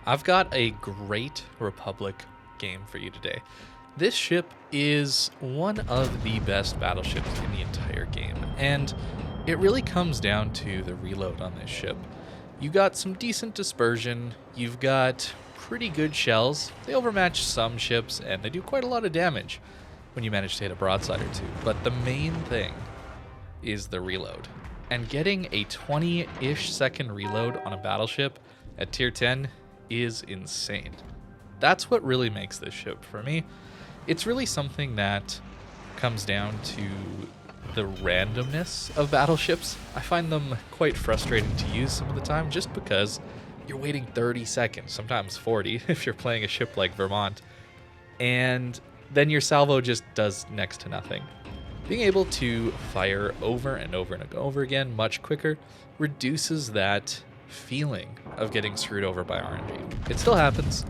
I've got a great Republic game for you today. This ship is one of the best battleships in the entire game, and it really comes down to the reload on this ship. You got some decent dispersion, you've got pretty good shells. They overmatch some ships, and they do quite a lot of damage when you manage to hit a broadside or two. But the main thing is the reload. And getting a 20-ish second reload on a battleship at tier 10 is insane. That's what really makes this ship for me. It's really something that comes down to the randomness of battleships. I find them quite frustrating to use some of the time just because you're waiting 30 seconds, sometimes 40 if you're playing a ship like Vermont, and then your salvo just does next to nothing. Being able to fire over and over and over again much quicker reduces that feeling of getting screwed over by RNG. It still happens.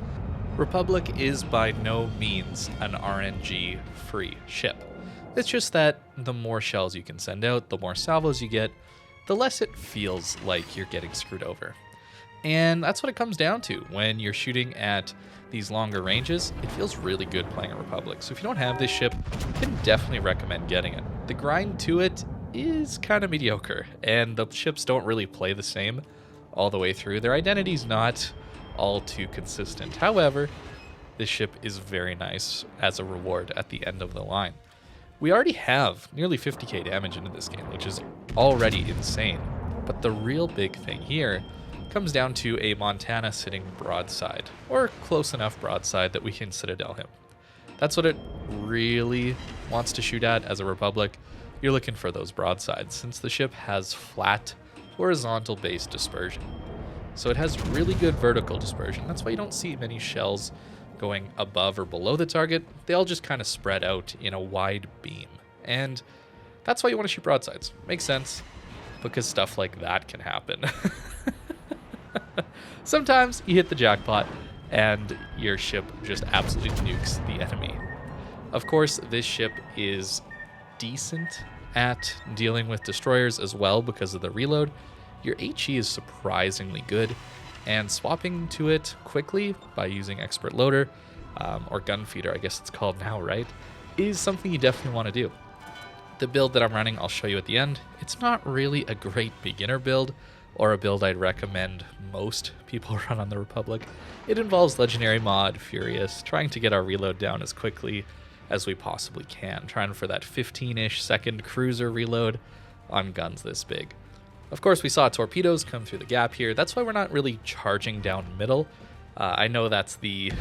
Republic is by no means an RNG-free ship. It's just that the more shells you can send out, the more salvos you get, the less it feels like you're getting screwed over. And that's what it comes down to. When you're shooting at these longer ranges, it feels really good playing a Republic. So if you don't have this ship, I can definitely recommend getting it. The grind to it is kind of mediocre, and the ships don't really play the same all the way through. Their identity's not all too consistent. However, this ship is very nice as a reward at the end of the line. We already have nearly 50k damage into this game, which is already insane. But the real big thing here comes down to a Montana sitting broadside, or close enough broadside that we can Citadel him. That's what it really wants to shoot at as a Republic. You're looking for those broadsides, since the ship has flat, horizontal-based dispersion. So it has really good vertical dispersion. That's why you don't see many shells going above or below the target. They all just kind of spread out in a wide beam. And that's why you want to shoot broadsides. Makes sense, because stuff like that can happen. Sometimes you hit the jackpot and your ship just absolutely nukes the enemy. Of course, this ship is decent at dealing with destroyers as well because of the reload. Your HE is surprisingly good, and swapping to it quickly by using Expert Loader, or Gun Feeder, I guess it's called now, right, is something you definitely want to do. The build that I'm running, I'll show you at the end. It's not really a great beginner build, or a build I'd recommend most people run on the Republic. It involves Legendary Mod, Furious, trying to get our reload down as quickly as we possibly can, trying for that 15-ish second cruiser reload on guns this big. Of course, we saw torpedoes come through the gap here. That's why we're not really charging down middle. I know that's the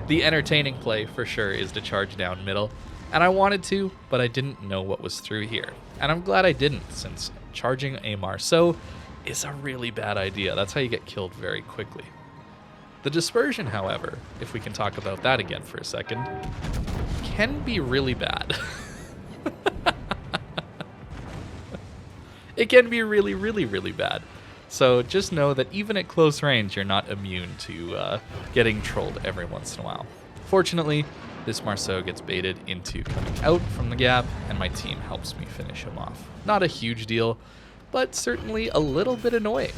the entertaining play for sure, is to charge down middle. And I wanted to, but I didn't know what was through here. And I'm glad I didn't, since charging a Marceau is a really bad idea. That's how you get killed very quickly. The dispersion, however, if we can talk about that again for a second, can be really bad. It can be really, really, really bad. So just know that even at close range, you're not immune to getting trolled every once in a while. Fortunately, this Marceau gets baited into coming out from the gap, and my team helps me finish him off. Not a huge deal, but certainly a little bit annoying.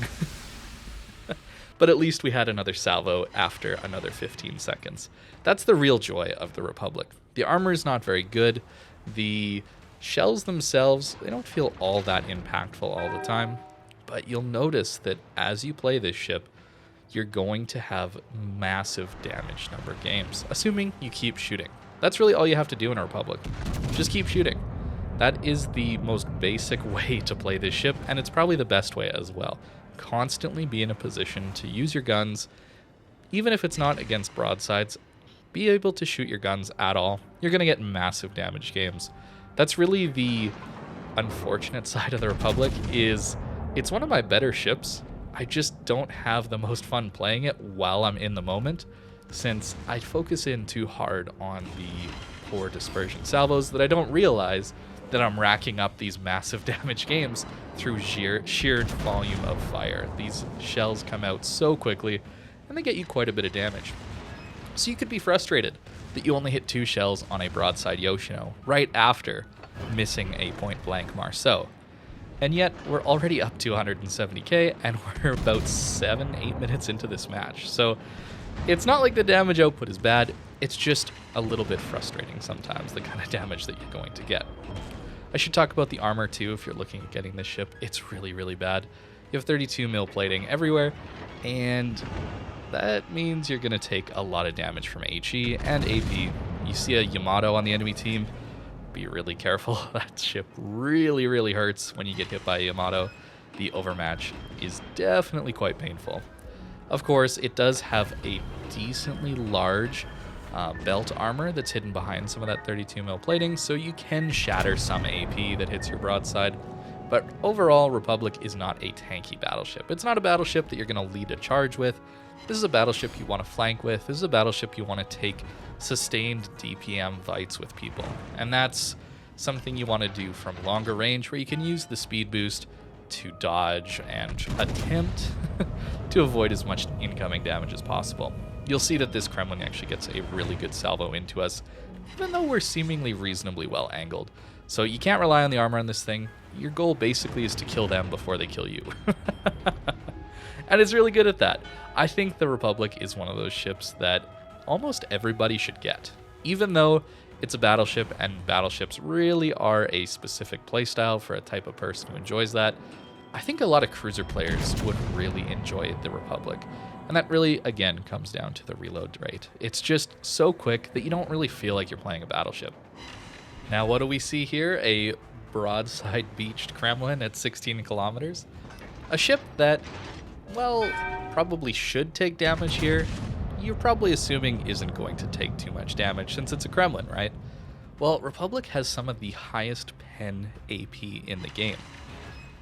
But at least we had another salvo after another 15 seconds. That's the real joy of the Republic. The armor is not very good. The shells themselves, they don't feel all that impactful all the time. But you'll notice that as you play this ship, you're going to have massive damage number games, assuming you keep shooting. That's really all you have to do in a Republic. Just keep shooting. That is the most basic way to play this ship, and it's probably the best way as well. Constantly be in a position to use your guns, even if it's not against broadsides. Be able to shoot your guns at all. You're going to get massive damage games. That's really the unfortunate side of the Republic, is it's one of my better ships. I just don't have the most fun playing it while I'm in the moment, since I focus in too hard on the poor dispersion salvos that I don't realize that I'm racking up these massive damage games through sheer volume of fire. These shells come out so quickly, and they get you quite a bit of damage. So you could be frustrated that you only hit 2 shells on a broadside Yoshino right after missing a point-blank Marceau. And yet, we're already up to 170k, and we're about 7-8 minutes into this match. So, it's not like the damage output is bad, it's just a little bit frustrating sometimes, the kind of damage that you're going to get. I should talk about the armor too if you're looking at getting this ship. It's really, really bad. You have 32 mil plating everywhere, and that means you're going to take a lot of damage from HE and AP. You see a Yamato on the enemy team, be really careful. That ship really, really hurts when you get hit by a Yamato. The Overmatch is definitely quite painful. Of course, it does have a decently large belt armor that's hidden behind some of that 32 mil plating, so you can shatter some AP that hits your broadside. But overall, Republic is not a tanky battleship. It's not a battleship that you're going to lead a charge with. This is a battleship you want to flank with. This is a battleship you want to take sustained DPM fights with people. And that's something you want to do from longer range, where you can use the speed boost to dodge and attempt to avoid as much incoming damage as possible. You'll see that this Kremlin actually gets a really good salvo into us, even though we're seemingly reasonably well angled. So you can't rely on the armor on this thing. Your goal basically is to kill them before they kill you. And it's really good at that. I think the Republic is one of those ships that almost everybody should get. Even though it's a battleship, and battleships really are a specific playstyle for a type of person who enjoys that, I think a lot of cruiser players would really enjoy the Republic. And that really, again, comes down to the reload rate. It's just so quick that you don't really feel like you're playing a battleship. Now, what do we see here? A broadside beached Kremlin at 16 kilometers. A ship that, well, probably should take damage here. You're probably assuming isn't going to take too much damage since it's a Kremlin, right? Well, Republic has some of the highest pen AP in the game.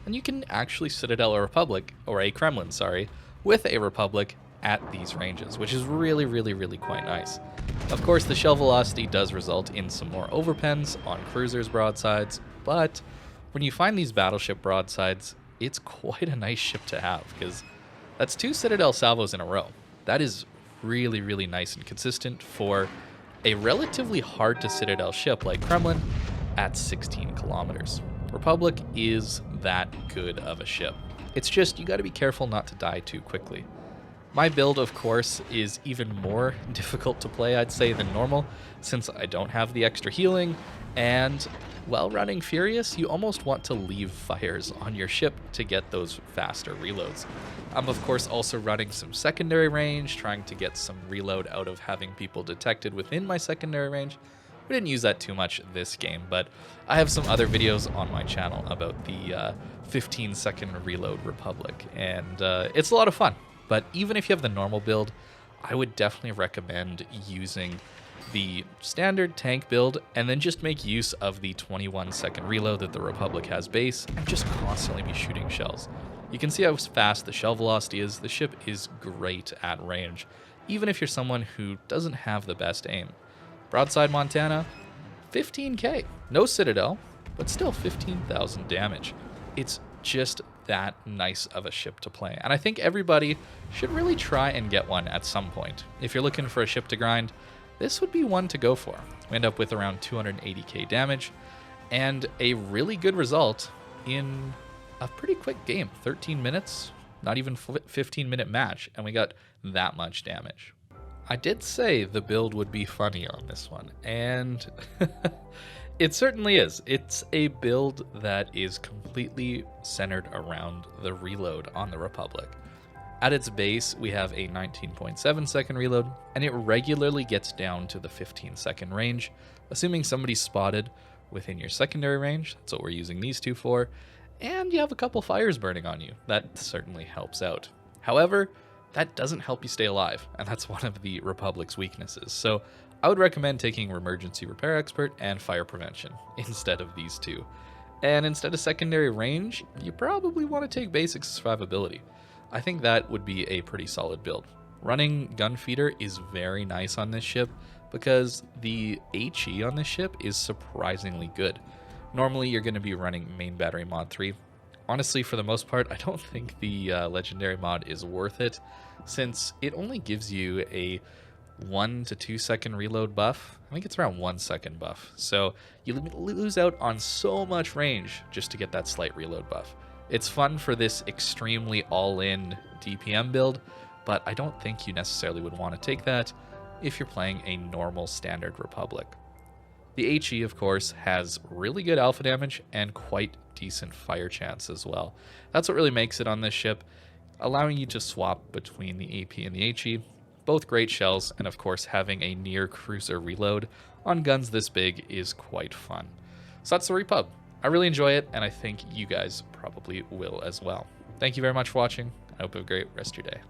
And you can actually Citadel a Republic, or a Kremlin, sorry, with a Republic at these ranges, which is really, really, really quite nice. Of course, the shell velocity does result in some more overpens on cruisers' broadsides, but when you find these battleship broadsides, it's quite a nice ship to have, because that's 2 Citadel salvos in a row. That is really, really nice and consistent for a relatively hard to Citadel ship like Kremlin at 16 kilometers. Republic is that good of a ship. It's just, you gotta be careful not to die too quickly. My build, of course, is even more difficult to play, I'd say, than normal, since I don't have the extra healing, and while running Furious, you almost want to leave fires on your ship to get those faster reloads. I'm, of course, also running some secondary range, trying to get some reload out of having people detected within my secondary range. We didn't use that too much this game, but I have some other videos on my channel about the 15-second reload Republic, and it's a lot of fun. But even if you have the normal build, I would definitely recommend using the standard tank build and then just make use of the 21-second reload that the Republic has base and just constantly be shooting shells. You can see how fast the shell velocity is. The ship is great at range, even if you're someone who doesn't have the best aim. Broadside Montana, 15k. No Citadel, but still 15,000 damage. It's just that nice of a ship to play. And I think everybody should really try and get one at some point. If you're looking for a ship to grind, this would be one to go for. We end up with around 280k damage and a really good result in a pretty quick game. 13 minutes, not even 15-minute match, and we got that much damage. I did say the build would be funny on this one, and it certainly is. It's a build that is completely centered around the reload on the Republic. At its base, we have a 19.7 second reload, and it regularly gets down to the 15-second range, assuming somebody's spotted within your secondary range. That's what we're using these two for, and you have a couple fires burning on you. That certainly helps out. However, that doesn't help you stay alive, and that's one of the Republic's weaknesses. So I would recommend taking Emergency Repair Expert and Fire Prevention instead of these two. And instead of secondary range, you probably want to take basic survivability. I think that would be a pretty solid build. Running Gun Feeder is very nice on this ship because the HE on this ship is surprisingly good. Normally you're going to be running Main Battery Mod 3. Honestly, for the most part, I don't think the Legendary mod is worth it, since it only gives you a 1 to 2 second reload buff. I think it's around 1 second buff. So you lose out on so much range just to get that slight reload buff. It's fun for this extremely all-in DPM build, but I don't think you necessarily would want to take that if you're playing a normal standard Republic. The HE, of course, has really good alpha damage and quite decent fire chance as well. That's what really makes it on this ship, allowing you to swap between the AP and the HE. Both great shells, and of course having a near cruiser reload on guns this big is quite fun. So that's the Repub. I really enjoy it, and I think you guys probably will as well. Thank you very much for watching. I hope you have a great rest of your day.